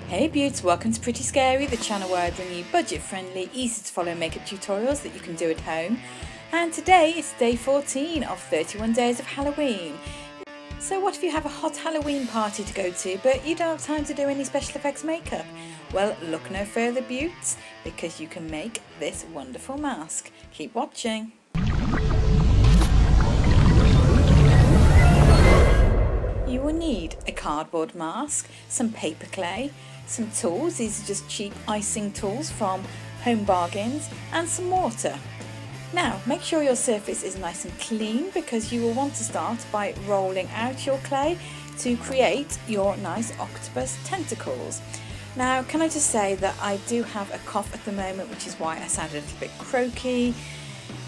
Hey beauts, welcome to Pretty Scary, the channel where I bring you budget-friendly, easy to follow makeup tutorials that you can do at home. And today it's day 14 of 31 days of Halloween. So what if you have a hot Halloween party to go to but you don't have time to do any special effects makeup? Well, look no further beauts, because you can make this wonderful mask. Keep watching. You will need a cardboard mask, some paper clay, some tools, these are just cheap icing tools from Home Bargains, and some water. Now make sure your surface is nice and clean, because you will want to start by rolling out your clay to create your nice octopus tentacles. Now can I just say that I do have a cough at the moment, which is why I sound a little bit croaky.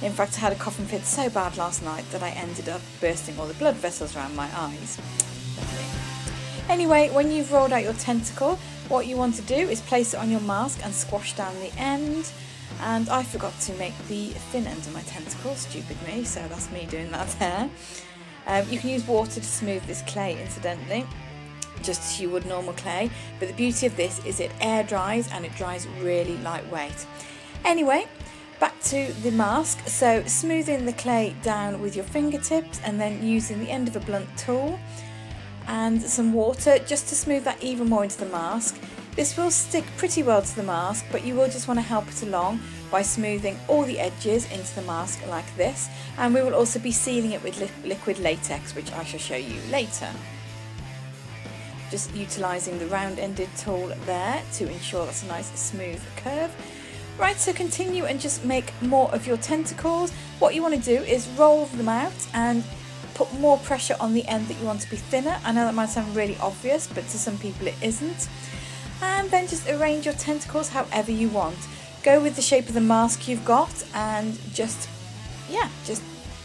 In fact, I had a coughing fit so bad last night that I ended up bursting all the blood vessels around my eyes. Anyway, when you've rolled out your tentacle, what you want to do is place it on your mask and squash down the end. And I forgot to make the thin end of my tentacle, stupid me, so that's me doing that there. You can use water to smooth this clay, incidentally, just as you would normal clay. But the beauty of this is it air dries and it dries really lightweight. Anyway, back to the mask. So smoothing the clay down with your fingertips and then using the end of a blunt tool and some water just to smooth that even more into the mask. This will stick pretty well to the mask, but you will just want to help it along by smoothing all the edges into the mask like this. And we will also be sealing it with liquid latex, which I shall show you later. Just utilising the round-ended tool there to ensure that's a nice smooth curve. Right, so continue and just make more of your tentacles. What you want to do is roll them out and put more pressure on the end that you want to be thinner. I know that might sound really obvious, but to some people it isn't. And then just arrange your tentacles however you want. Go with the shape of the mask you've got and just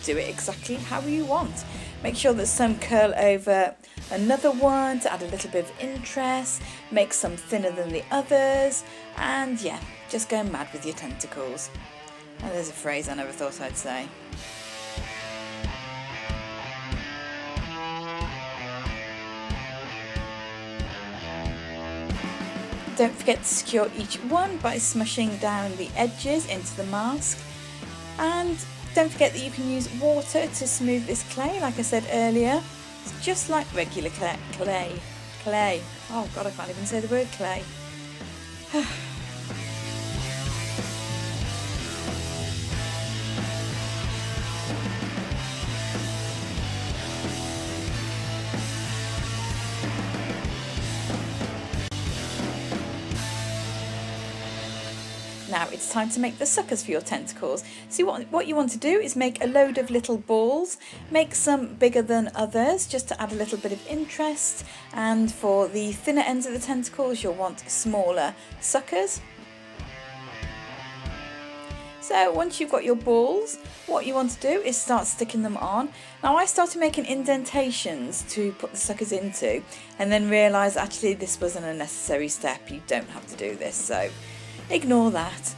do it exactly how you want. Make sure that some curl over another one to add a little bit of interest, make some thinner than the others, and yeah, just go mad with your tentacles. And there's a phrase I never thought I'd say. Don't forget to secure each one by smushing down the edges into the mask. And don't forget that you can use water to smooth this clay, like I said earlier. It's just like regular clay. Oh God, I can't even say the word clay. Now it's time to make the suckers for your tentacles. So what you want to do is make a load of little balls, make some bigger than others just to add a little bit of interest, and for the thinner ends of the tentacles you'll want smaller suckers. So once you've got your balls, what you want to do is start sticking them on. Now I started making indentations to put the suckers into and then realised actually this was an unnecessary step. You don't have to do this, so ignore that.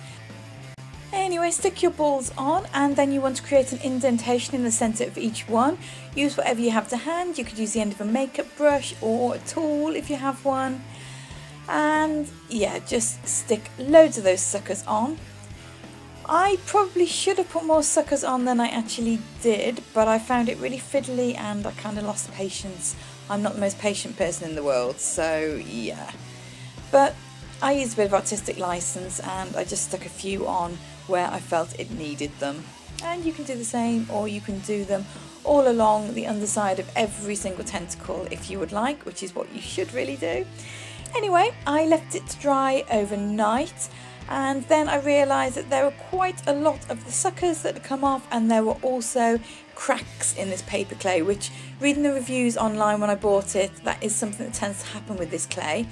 Anyway, stick your balls on and then you want to create an indentation in the centre of each one. Use whatever you have to hand. You could use the end of a makeup brush or a tool if you have one. And yeah, just stick loads of those suckers on. I probably should have put more suckers on than I actually did, but I found it really fiddly and I kind of lost patience. I'm not the most patient person in the world, so yeah. But I used a bit of artistic license and I just stuck a few on where I felt it needed them. And you can do the same, or you can do them all along the underside of every single tentacle if you would like, which is what you should really do. Anyway, I left it to dry overnight and then I realised that there were quite a lot of the suckers that had come off, and there were also cracks in this paper clay, which, reading the reviews online when I bought it, that is something that tends to happen with this clay.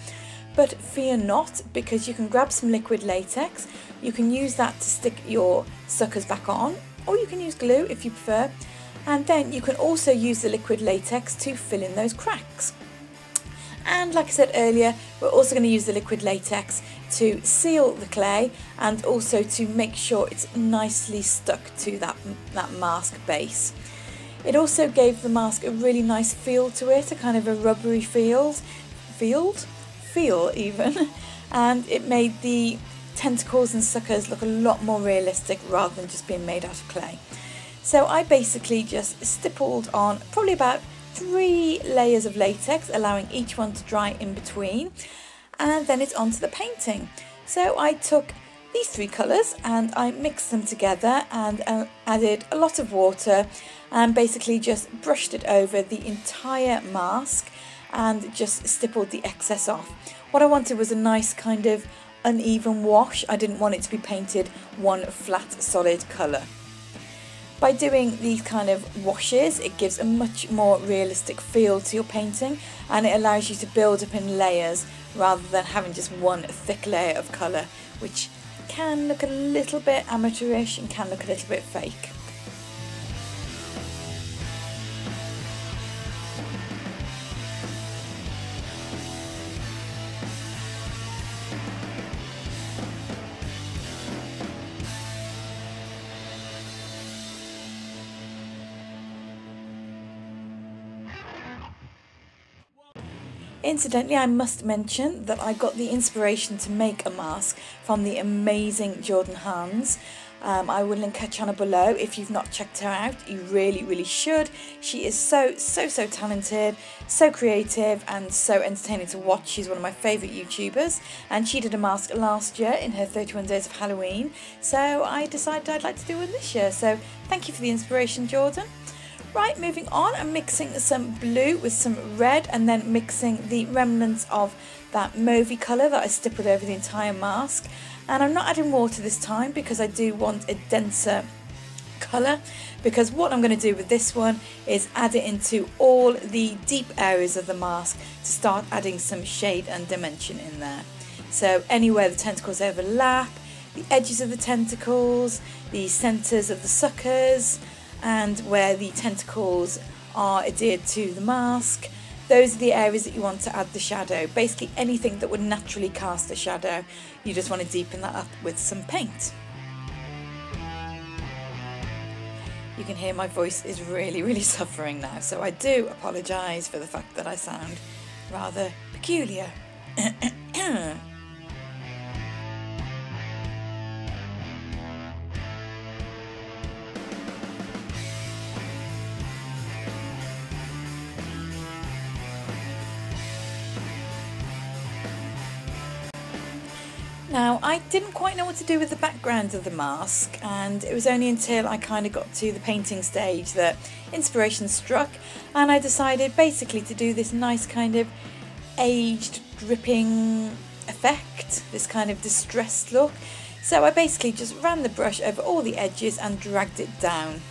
But fear not, because you can grab some liquid latex, you can use that to stick your suckers back on, or you can use glue if you prefer, and then you can also use the liquid latex to fill in those cracks. And like I said earlier, we're also going to use the liquid latex to seal the clay and also to make sure it's nicely stuck to that mask base. It also gave the mask a really nice feel to it, a kind of a rubbery feel. feel even, and it made the tentacles and suckers look a lot more realistic rather than just being made out of clay. So I basically just stippled on probably about 3 layers of latex, allowing each one to dry in between, and then it's onto the painting. So I took these 3 colours and I mixed them together and added a lot of water and basically just brushed it over the entire mask and just stippled the excess off. What I wanted was a nice kind of uneven wash. I didn't want it to be painted one flat solid colour. By doing these kind of washes, it gives a much more realistic feel to your painting, and it allows you to build up in layers rather than having just one thick layer of colour, which can look a little bit amateurish and can look a little bit fake. Incidentally, I must mention that I got the inspiration to make a mask from the amazing Jordan Hans. I will link her channel below. If you've not checked her out, you really should. She is so talented, so creative and so entertaining to watch. She's one of my favourite YouTubers, and she did a mask last year in her 31 days of Halloween, so I decided I'd like to do one this year. So thank you for the inspiration, Jordan. Right, moving on, I'm mixing some blue with some red and then mixing the remnants of that mauvey colour that I stippled over the entire mask. And I'm not adding water this time because I do want a denser colour, because what I'm going to do with this one is add it into all the deep areas of the mask to start adding some shade and dimension in there. So anywhere the tentacles overlap, the edges of the tentacles, the centres of the suckers, and where the tentacles are adhered to the mask, those are the areas that you want to add the shadow. Basically anything that would naturally cast a shadow, you just want to deepen that up with some paint. You can hear my voice is really suffering now, so I do apologise for the fact that I sound rather peculiar. Now, I didn't quite know what to do with the background of the mask, and it was only until I kind of got to the painting stage that inspiration struck, and I decided basically to do this nice kind of aged dripping effect, this kind of distressed look. So I basically just ran the brush over all the edges and dragged it down.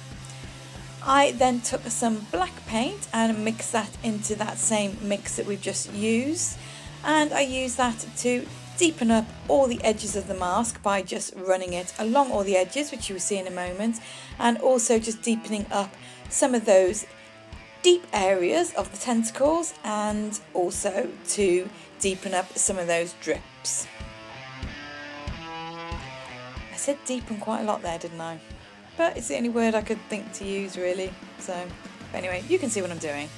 I then took some black paint and mixed that into that same mix that we've just used, and I used that to deepen up all the edges of the mask by just running it along all the edges, which you will see in a moment, and also just deepening up some of those deep areas of the tentacles, and also to deepen up some of those drips. I said deepen quite a lot there, didn't I? But it's the only word I could think to use, really. So anyway, you can see what I'm doing.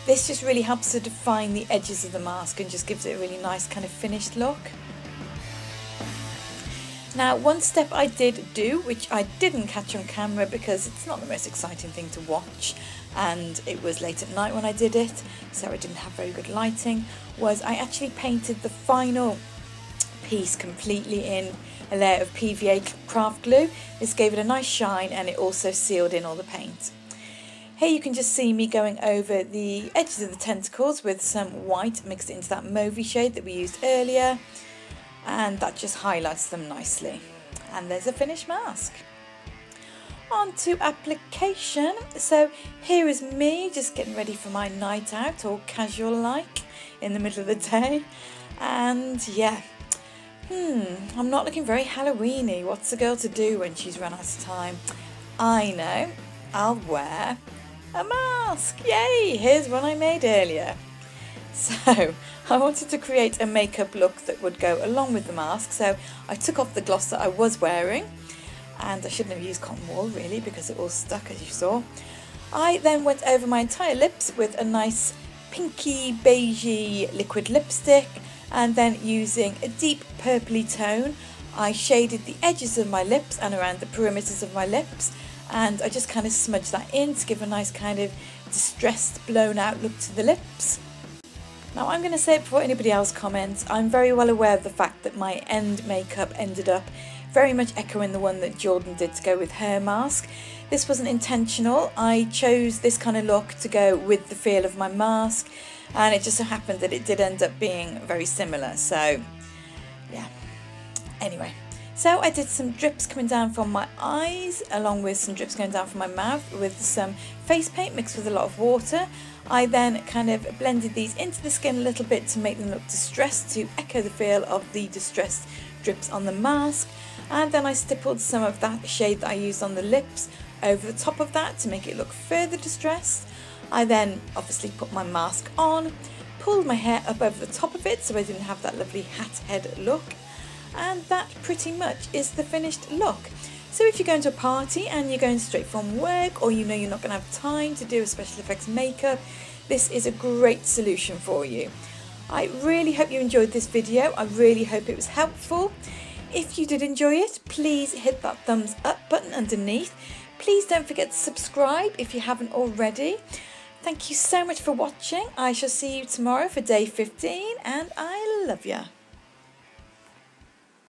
This just really helps to define the edges of the mask and just gives it a really nice kind of finished look. Now, one step I did do, which I didn't catch on camera because it's not the most exciting thing to watch, and it was late at night when I did it, so I didn't have very good lighting, was I actually painted the final piece completely in a layer of PVA craft glue. This gave it a nice shine, and it also sealed in all the paint. Here you can just see me going over the edges of the tentacles with some white mixed into that mauvey shade that we used earlier, and that just highlights them nicely. And there's a finished mask. On to application. So here is me just getting ready for my night out, all casual like, in the middle of the day. And yeah, I'm not looking very Halloween-y. What's a girl to do when she's run out of time? I know, I'll wear a mask. Yay! Here's one I made earlier. So I wanted to create a makeup look that would go along with the mask, so I took off the gloss that I was wearing, and I shouldn't have used cotton wool really because it all stuck, as you saw. I then went over my entire lips with a nice pinky beigey liquid lipstick, and then using a deep purpley tone I shaded the edges of my lips and around the perimeters of my lips, and I just kind of smudged that in to give a nice kind of distressed, blown out look to the lips. Now I'm going to say it before anybody else comments, I'm very well aware of the fact that my end makeup ended up very much echoing the one that Jordan did to go with her mask. This wasn't intentional. I chose this kind of look to go with the feel of my mask, and it just so happened that it did end up being very similar, so yeah. Anyway, so I did some drips coming down from my eyes along with some drips going down from my mouth with some face paint mixed with a lot of water. I then kind of blended these into the skin a little bit to make them look distressed, to echo the feel of the distressed drips on the mask, and then I stippled some of that shade that I used on the lips over the top of that to make it look further distressed. I then obviously put my mask on, pulled my hair up over the top of it so I didn't have that lovely hat head look, and that pretty much is the finished look. So if you're going to a party and you're going straight from work, or you know you're not going to have time to do a special effects makeup, this is a great solution for you. I really hope you enjoyed this video. I really hope it was helpful. If you did enjoy it, please hit that thumbs up button underneath. Please don't forget to subscribe if you haven't already. Thank you so much for watching. I shall see you tomorrow for day 15, and I love ya.